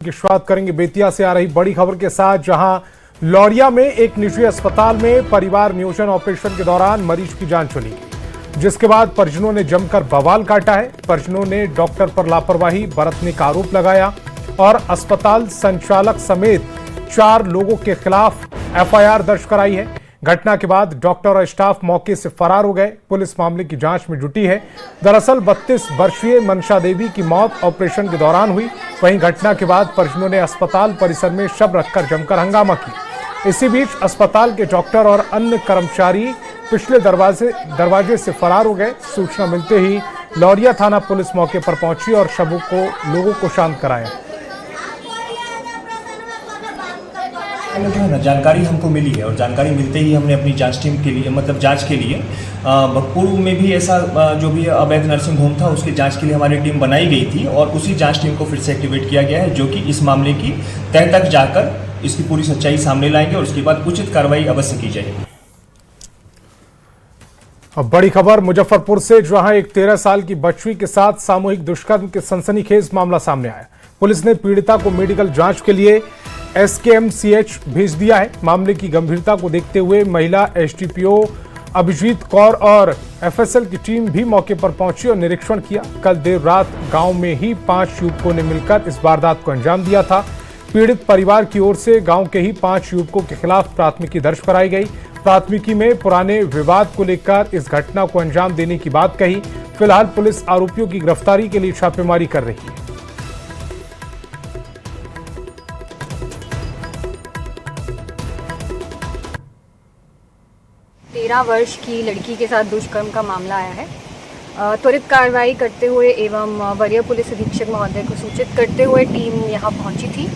की शुरुआत करेंगे बेतिया से आ रही बड़ी खबर के साथ, जहां लौरिया में एक निजी अस्पताल में परिवार नियोजन ऑपरेशन के दौरान मरीज की जान चली, जिसके बाद परिजनों ने जमकर बवाल काटा है। परिजनों ने डॉक्टर पर लापरवाही बरतने का आरोप लगाया और अस्पताल संचालक समेत 4 लोगों के खिलाफ एफआईआर दर्ज कराई है। घटना के बाद डॉक्टर और स्टाफ मौके से फरार हो गए। पुलिस मामले की जांच में जुटी है। दरअसल 32 वर्षीय मनशा देवी की मौत ऑपरेशन के दौरान हुई। वहीं घटना के बाद परिजनों ने अस्पताल परिसर में शव रखकर जमकर हंगामा किया। इसी बीच अस्पताल के डॉक्टर और अन्य कर्मचारी पिछले दरवाजे से फरार हो गए। सूचना मिलते ही लौरिया थाना पुलिस मौके पर पहुंची और शवों को लोगों को शांत कराया। जो है ना जानकारी हमको मिली है और जानकारी मिलते ही हमने अपनी जांच टीम के लिए जांच के लिए पूर्व में भी ऐसा जो भी अवैध नर्सिंग होम था उसकी जांच के लिए हमारी टीम बनाई गई थी और उसी जांच टीम को फिर से एक्टिवेट किया गया है, जो कि इस मामले की तह तक जाकर इसकी पूरी सच्चाई सामने लाएंगे और उसके बाद उचित कार्रवाई अवश्य की जाएगी। अब बड़ी खबर मुजफ्फरपुर से, जहां एक 13 साल की बच्ची के साथ सामूहिक दुष्कर्म के सनसनीखेज मामला सामने आया। पुलिस ने पीड़िता को मेडिकल जांच के लिए SKMCH भेज दिया है। मामले की गंभीरता को देखते हुए महिला SDPO अभिजीत कौर और FSL की टीम भी मौके पर पहुंची और निरीक्षण किया। कल देर रात गांव में ही 5 युवकों ने मिलकर इस वारदात को अंजाम दिया था। पीड़ित परिवार की ओर से गांव के ही 5 युवकों के खिलाफ प्राथमिकी दर्ज कराई गई। प्राथमिकी में पुराने विवाद को लेकर इस घटना को अंजाम देने की बात कही। फिलहाल पुलिस आरोपियों की गिरफ्तारी के लिए छापेमारी कर रही है। 13 वर्ष की लड़की के साथ दुष्कर्म का मामला आया है। त्वरित कार्रवाई करते हुए एवं वरीय पुलिस अधीक्षक महोदय को सूचित करते हुए टीम यहां पहुंची थी।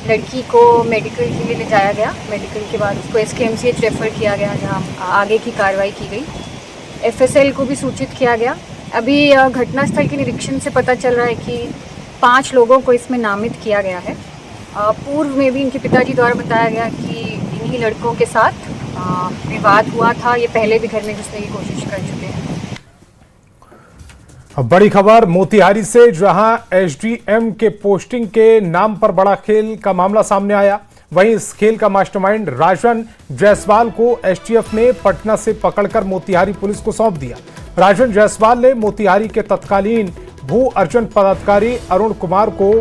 लड़की को मेडिकल के लिए ले जाया गया। मेडिकल के बाद उसको SKMCH रेफर किया गया, जहां आगे की कार्रवाई की गई। FSL को भी सूचित किया गया। अभी घटनास्थल के निरीक्षण से पता चल रहा है कि 5 लोगों को इसमें नामित किया गया है। पूर्व में भी इनके पिताजी द्वारा बताया गया कि इन्हीं लड़कों के साथ विवाद हुआ था। ये पहले भी घर में घुसने की कोशिश कर चुके हैं। अब बड़ी खबर मोतिहारी से, जहां SDM के पोस्टिंग के नाम पर बड़ा खेल का मामला सामने आया। वहीं इस खेल का मास्टरमाइंड राजन जायसवाल को STF ने पटना से पकड़कर मोतिहारी पुलिस को सौंप दिया। राजन जायसवाल ने मोतिहारी के तत्कालीन भू अर्जन पदाधिकारी अरुण कुमार को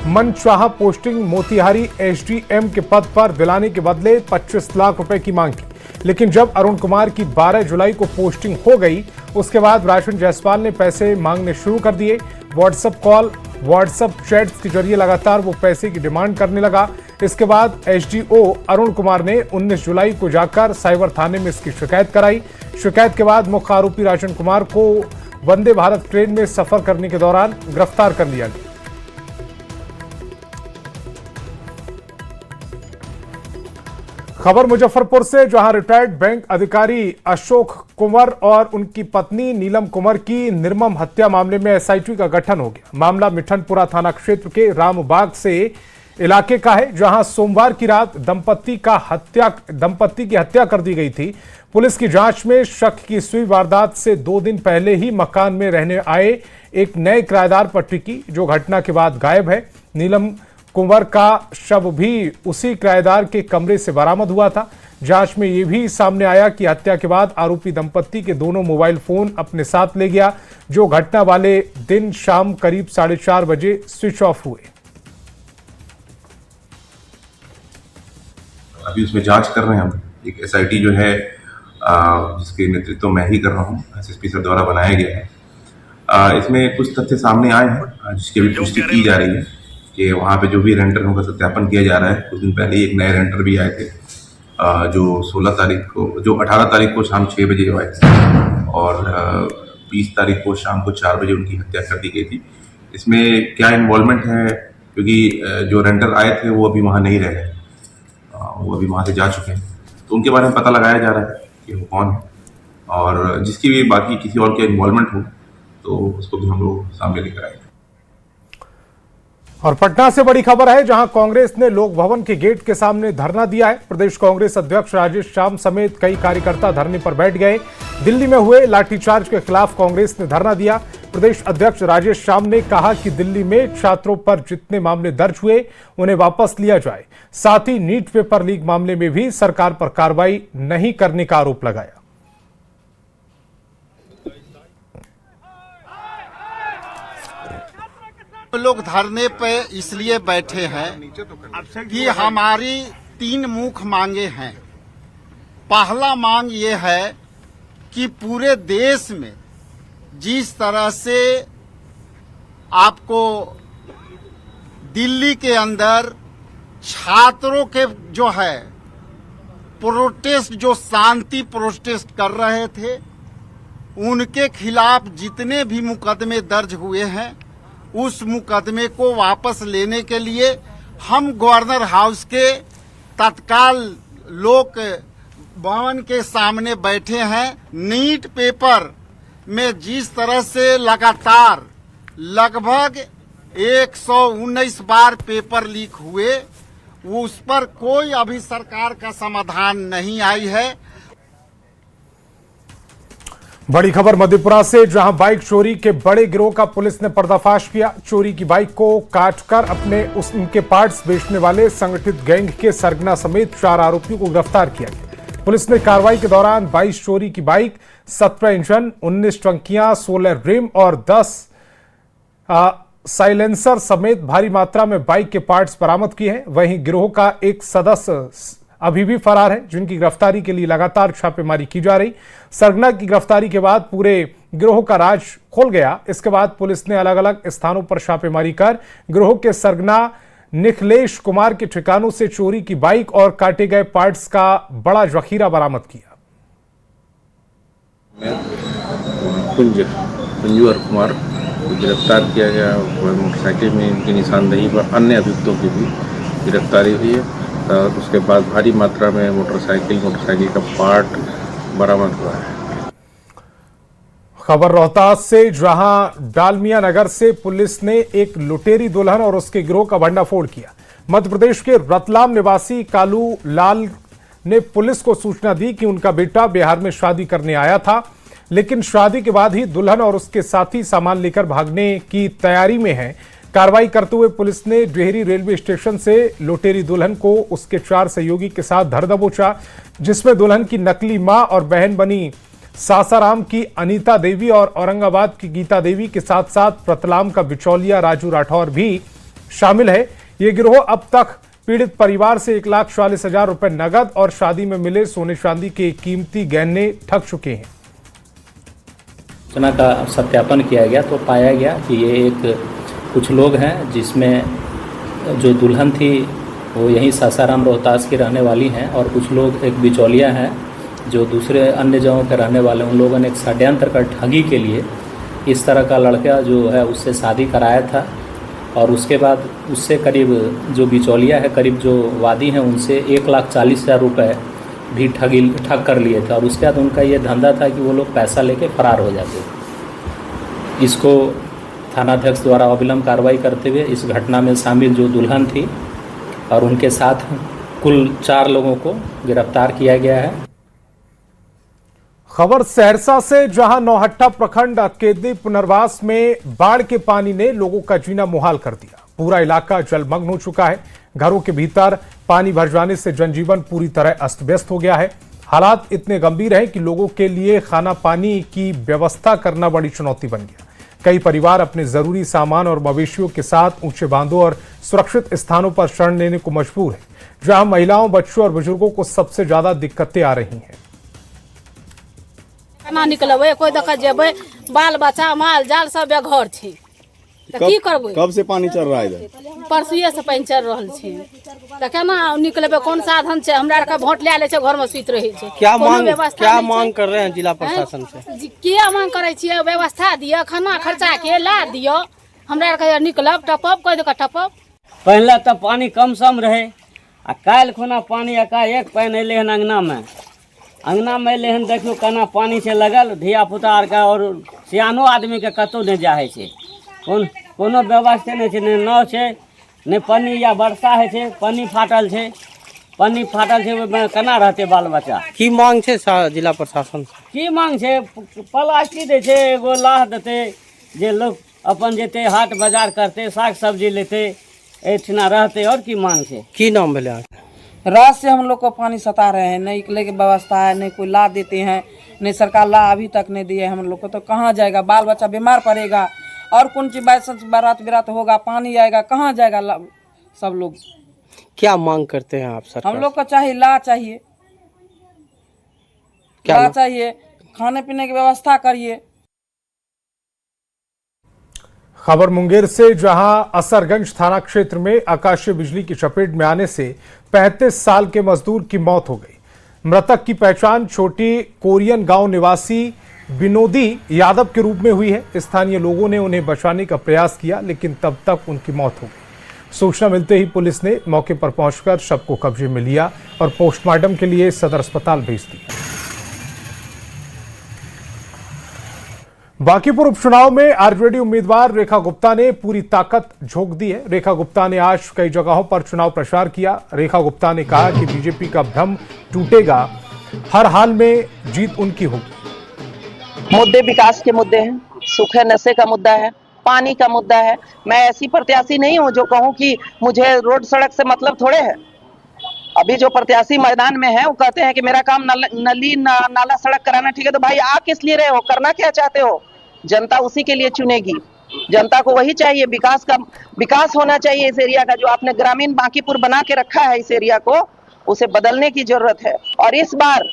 मनचाहा पोस्टिंग मोतिहारी SDM के पद पर दिलाने के बदले 25 लाख रुपए की मांग की। लेकिन जब अरुण कुमार की 12 जुलाई को पोस्टिंग हो गई, उसके बाद राजन जायसवाल ने पैसे मांगने शुरू कर दिए। व्हाट्सएप कॉल, व्हाट्सएप चैट्स के जरिए लगातार वो पैसे की डिमांड करने लगा। इसके बाद SDO अरुण कुमार ने 19 जुलाई को जाकर साइबर थाने में इसकी शिकायत कराई। शिकायत के बाद मुख्य आरोपी राजन कुमार को वंदे भारत ट्रेन में सफर करने के दौरान गिरफ्तार कर लिया गया। खबर मुजफ्फरपुर से, जहां रिटायर्ड बैंक अधिकारी अशोक कुंवर और उनकी पत्नी नीलम कुंवर की निर्मम हत्या मामले में SIT का गठन हो गया। मामला मिठनपुरा थाना क्षेत्र के रामबाग से इलाके का है, जहां सोमवार की रात दंपत्ति की हत्या कर दी गई थी। पुलिस की जांच में शक की इस वारदात से 2 दिन पहले ही मकान में रहने आए एक नए किराएदार पर टिकी, जो घटना के बाद गायब है। नीलम कुंवर का शव भी उसी किराएदार के कमरे से बरामद हुआ था। जांच में यह भी सामने आया कि हत्या के बाद आरोपी दंपत्ति के दोनों मोबाइल फोन अपने साथ ले गया, जो घटना वाले दिन शाम करीब 4:30 बजे स्विच ऑफ हुए। अभी उसमें जांच कर रहे हैं हम। एक SIT जो है जिसके नेतृत्व मैं ही कर रहा हूँ, SSP सर द्वारा बनाया गया है। इसमें कुछ तथ्य सामने आए हैं जिसकी भी पुष्टि की जा रही है कि वहाँ पे जो भी रेंटर उनका सत्यापन किया जा रहा है। कुछ दिन पहले एक नए रेंटर भी आए थे जो 18 तारीख को शाम 6 बजे आए थे और 20 तारीख को शाम को 4 बजे उनकी हत्या कर दी गई थी। इसमें क्या इन्वॉल्वमेंट है, क्योंकि जो रेंटर आए थे वो अभी वहाँ नहीं रहे, वो अभी वहाँ से जा चुके हैं, तो उनके बारे में पता लगाया जा रहा है कि वो कौन है और जिसकी भी बाकी किसी और के इन्वॉल्वमेंट हो तो उसको भी हम लोग सामने लेकर आएंगे। और पटना से बड़ी खबर है, जहां कांग्रेस ने लोक भवन के गेट के सामने धरना दिया है। प्रदेश कांग्रेस अध्यक्ष राजेश श्याम समेत कई कार्यकर्ता धरने पर बैठ गए। दिल्ली में हुए लाठीचार्ज के खिलाफ कांग्रेस ने धरना दिया। प्रदेश अध्यक्ष राजेश श्याम ने कहा कि दिल्ली में छात्रों पर जितने मामले दर्ज हुए उन्हें वापस लिया जाए। साथ ही नीट पेपर लीक मामले में भी सरकार पर कार्रवाई नहीं करने का आरोप लगाया। लोग धरने पे इसलिए बैठे हैं कि हमारी 3 मुख्य मांगे हैं। पहला मांग ये है कि पूरे देश में जिस तरह से आपको दिल्ली के अंदर छात्रों के जो है प्रोटेस्ट, जो शांति प्रोटेस्ट कर रहे थे, उनके खिलाफ जितने भी मुकदमे दर्ज हुए हैं उस मुकदमे को वापस लेने के लिए हम गवर्नर हाउस के तत्काल लोक भवन के सामने बैठे हैं। नीट पेपर में जिस तरह से लगातार लगभग 119 बार पेपर लीक हुए, उस पर कोई अभी सरकार का समाधान नहीं आई है। बड़ी खबर मधेपुरा से, जहां बाइक चोरी के बड़े गिरोह का पुलिस ने पर्दाफाश किया। चोरी की बाइक को काटकर उनके पार्ट्स बेचने वाले संगठित गैंग के सरगना समेत 4 आरोपियों को गिरफ्तार किया गया। पुलिस ने कार्रवाई के दौरान 22 चोरी की बाइक, 17 इंजन, 19 टंकियां, 16 रिम और 10 साइलेंसर समेत भारी मात्रा में बाइक के पार्ट्स बरामद किए हैं। वहीं गिरोह का एक सदस्य अभी भी फरार है, जिनकी गिरफ्तारी के लिए लगातार छापेमारी की जा रही। सरगना की गिरफ्तारी के बाद पूरे गिरोह का राज खुल गया। इसके बाद पुलिस ने अलग अलग स्थानों पर छापेमारी कर गिरोह के सरगना निखिलेश कुमार के ठिकानों से चोरी की बाइक और काटे गए पार्ट्स का बड़ा जखीरा बरामद किया। कुंजू और कुमार को गिरफ्तार किया गया। मोटरसाइकिल में इनकी निशानदेही पर अन्य अभियुक्तों की भी गिरफ्तारी हुई है। और उसके बाद भारी मात्रा में मोटरसाइकिल का पार्ट बरामद हुआ है। खबर रोहतास से, जहां डालमिया नगर से पुलिस ने एक लुटेरी दुल्हन और उसके गिरोह का भंडाफोड़ किया। मध्य प्रदेश के रतलाम निवासी कालू लाल ने पुलिस को सूचना दी कि उनका बेटा बिहार में शादी करने आया था, लेकिन शादी के बाद ही दुल्हन और उसके साथी सामान लेकर भागने की तैयारी में हैं। कार्रवाई करते हुए पुलिस ने डेहरी रेलवे स्टेशन से लुटेरी दुल्हन को उसके 4 सहयोगी के साथ धर दबोचा, जिसमें दुल्हन की नकली मां और बहन बनी सासाराम की अनीता देवी और औरंगाबाद की गीता देवी के साथ साथ रतलाम का बिचौलिया राजू राठौर भी शामिल है। ये गिरोह अब तक पीड़ित परिवार से 1,40,000 रुपए नगद और शादी में मिले सोने चांदी के कीमती गहने ठग चुके हैं। सूचना का सत्यापन किया गया तो पाया गया कि ये कुछ लोग हैं, जिसमें जो दुल्हन थी वो यहीं सासाराम रोहतास की रहने वाली हैं और कुछ लोग एक बिचौलिया हैं जो दूसरे अन्य जगहों के रहने वाले। उन लोगों ने एक षड्यंत्र कर ठगी के लिए इस तरह का लड़का जो है उससे शादी कराया था और उसके बाद उससे करीब जो बिचौलिया है, करीब जो वादी हैं, उनसे 1,40,000 रुपये भी ठग कर लिए थे और उसके बाद उनका ये धंधा था कि वो लोग पैसा लेके फरार हो जाते। इसको थानाध्यक्ष द्वारा अविलंब कार्रवाई करते हुए इस घटना में शामिल जो दुल्हन थी और उनके साथ कुल 4 लोगों को गिरफ्तार किया गया है। खबर सहरसा से, जहां नौहट्टा प्रखंड केदी पुनर्वास में बाढ़ के पानी ने लोगों का जीना मुहाल कर दिया। पूरा इलाका जलमग्न हो चुका है। घरों के भीतर पानी भर जाने से जनजीवन पूरी तरह अस्त व्यस्त हो गया है। हालात इतने गंभीर हैं कि लोगों के लिए खाना पानी की व्यवस्था करना बड़ी चुनौती बन गया। कई परिवार अपने जरूरी सामान और मवेशियों के साथ ऊंचे बांधों और सुरक्षित स्थानों पर शरण लेने को मजबूर है, जहां महिलाओं, बच्चों और बुजुर्गों को सबसे ज्यादा दिक्कतें आ रही हैं। केना निकलबै, कोई देख जेबै, बाल बच्चा माल जाल सब बेघर छै त की करबै। कब से पानी चल रहा है इधर? परसुए से पानी चल रहल छै त केना निकलबै, कोन साधन छै। हमरा आर के वोट ले ले छै, घर में सुत रहे छै। क्या मांग कर रहे हैं जिला प्रशासन से? किया मांग करे छियै, व्यवस्था दियो, खाना खर्चा के ला दियो। हमरा आर के निकलब टपब, कोई देख टपब। पहले तो पानी कम सम रहे आ काल्हि खुना पानी एकाएक पानि अयलै हन अंगना में अयलै हन। देखियो केना पानी से लगल, धिया पुता आर के और सियानो आदमी के कतौ नहीं जाए छै। कोनो व्यवस्था नहीं छै, नहीं नाव छै, नहीं पानी या वर्षा है छै, पानी फाटल छै, ओहिमे केना रहतै बाल बच्चा। की मांग छै जिला प्रशासन से? की मांग छै, प्लास्टिक दै छै, एगो लाह देतै, जे लोग अपन जेते हाट बाजार करते, साग सब्जी लेते, एठना रहते और की मांग से। की नाम भेले अहाँके? रात से हम लोग को पानी सता रहे हैं, नहीं निकले की व्यवस्था है, नहीं कोई ला देते हैं, नहीं सरकार ला अभी तक नहीं दिए हम लोग को। तो कहाँ जाएगा, बाल बच्चा बीमार पड़ेगा और कौन चीज बारात बिरात होगा, पानी आएगा, कहाँ जाएगा सब लोग। क्या मांग करते हैं आप सरकार? हम लोग को चाहिए ला चाहिए, क्या ला चाहिए, खाने पीने की व्यवस्था करिए। खबर मुंगेर से, जहां असरगंज थाना क्षेत्र में आकाशीय बिजली की चपेट में आने से 35 साल के मजदूर की मौत हो गई। मृतक की पहचान छोटी कोरियन गांव निवासी विनोदी यादव के रूप में हुई है। स्थानीय लोगों ने उन्हें बचाने का प्रयास किया, लेकिन तब तक उनकी मौत हो गई। सूचना मिलते ही पुलिस ने मौके पर पहुंचकर शव को कब्जे में लिया और पोस्टमार्टम के लिए सदर अस्पताल भेज दिया। बांकीपुर उपचुनाव में आरजेडी उम्मीदवार रेखा गुप्ता ने पूरी ताकत झोंक दी है। रेखा गुप्ता ने आज कई जगहों पर चुनाव प्रचार किया। रेखा गुप्ता ने कहा कि बीजेपी का भ्रम टूटेगा, हर हाल में जीत उनकी होगी। मुद्दे विकास के मुद्दे हैं, सूखे नशे का मुद्दा है, पानी का मुद्दा है। मैं ऐसी प्रत्याशी नहीं हूं जो कहूं कि मुझे रोड सड़क से मतलब थोड़े है। अभी जो प्रत्याशी मैदान में है वो कहते हैं कि मेरा काम नली नाला सड़क कराना। ठीक है, तो भाई आ किस लिए रहे हो, करना क्या चाहते हो? जनता उसी के लिए चुनेगी। जनता को वही चाहिए, विकास होना चाहिए इस एरिया का। जो आपने ग्रामीण बांकीपुर बना के रखा है इस एरिया को, उसे बदलने की जरूरत है। और इस बार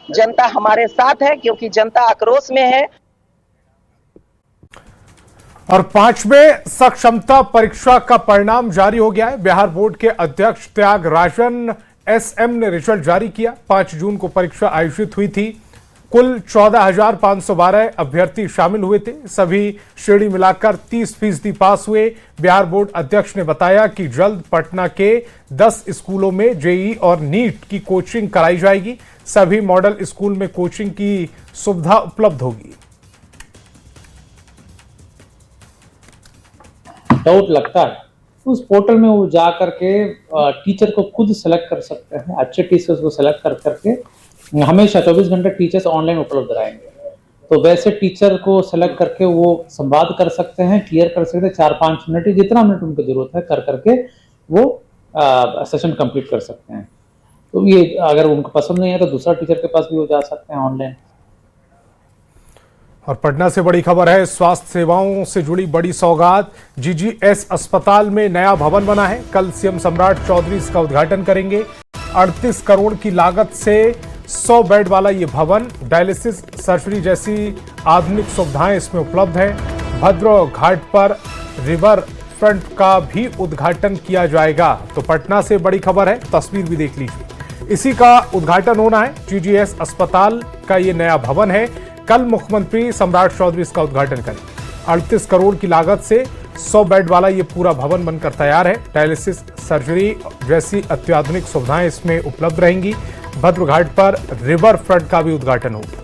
जनता हमारे साथ है, क्योंकि जनता आक्रोश में है। और 5वें सक्षमता परीक्षा का परिणाम जारी हो गया है। बिहार बोर्ड के अध्यक्ष त्यागराजन एसएम ने रिजल्ट जारी किया। 5 जून को परीक्षा आयोजित हुई थी। कुल 14,512 अभ्यर्थी शामिल हुए थे। सभी श्रेणी मिलाकर 30% पास हुए। बिहार बोर्ड अध्यक्ष ने बताया कि जल्द पटना के 10 स्कूलों में जेईई और नीट की कोचिंग कराई जाएगी। सभी मॉडल स्कूल में कोचिंग की सुविधा उपलब्ध होगी। डाउट लगता है उस पोर्टल में वो जा करके टीचर को खुद सेलेक्ट कर सकते हैं। अच्छे टीचर्स को सेलेक्ट कर करके हमेशा 24 घंटे टीचर्स ऑनलाइन उपलब्ध रहेंगे। तो वैसे टीचर को सेलेक्ट करके वो संवाद कर सकते हैं, क्लियर कर सकते हैं। 4-5 मिनट, जितना मिनट उनको जरूरत है कर करके वो सेशन कंप्लीट कर सकते हैं। तो ये अगर उनको पसंद नहीं है तो दूसरा टीचर के पास भी वो जा सकते हैं ऑनलाइन। और पटना से बड़ी खबर है, स्वास्थ्य सेवाओं से जुड़ी बड़ी सौगात। जीजीएस अस्पताल में नया भवन बना है। कल सीएम सम्राट चौधरी इसका उद्घाटन करेंगे। 38 करोड़ की लागत से 100 बेड वाला ये भवन, डायलिसिस, सर्जरी जैसी आधुनिक सुविधाएं इसमें उपलब्ध है। भद्र घाट पर रिवर फ्रंट का भी उद्घाटन किया जाएगा। तो पटना से बड़ी खबर है, तस्वीर भी देख लीजिए। इसी का उद्घाटन होना है। जीजीएस अस्पताल का ये नया भवन है। कल मुख्यमंत्री सम्राट चौधरी इसका उद्घाटन करेंगे। 38 करोड़ की लागत से 100 बेड वाला ये पूरा भवन बनकर तैयार है। डायलिसिस, सर्जरी जैसी अत्याधुनिक सुविधाएं इसमें उपलब्ध रहेंगी। भद्र घाट पर रिवर फ्रंट का भी उद्घाटन होगा।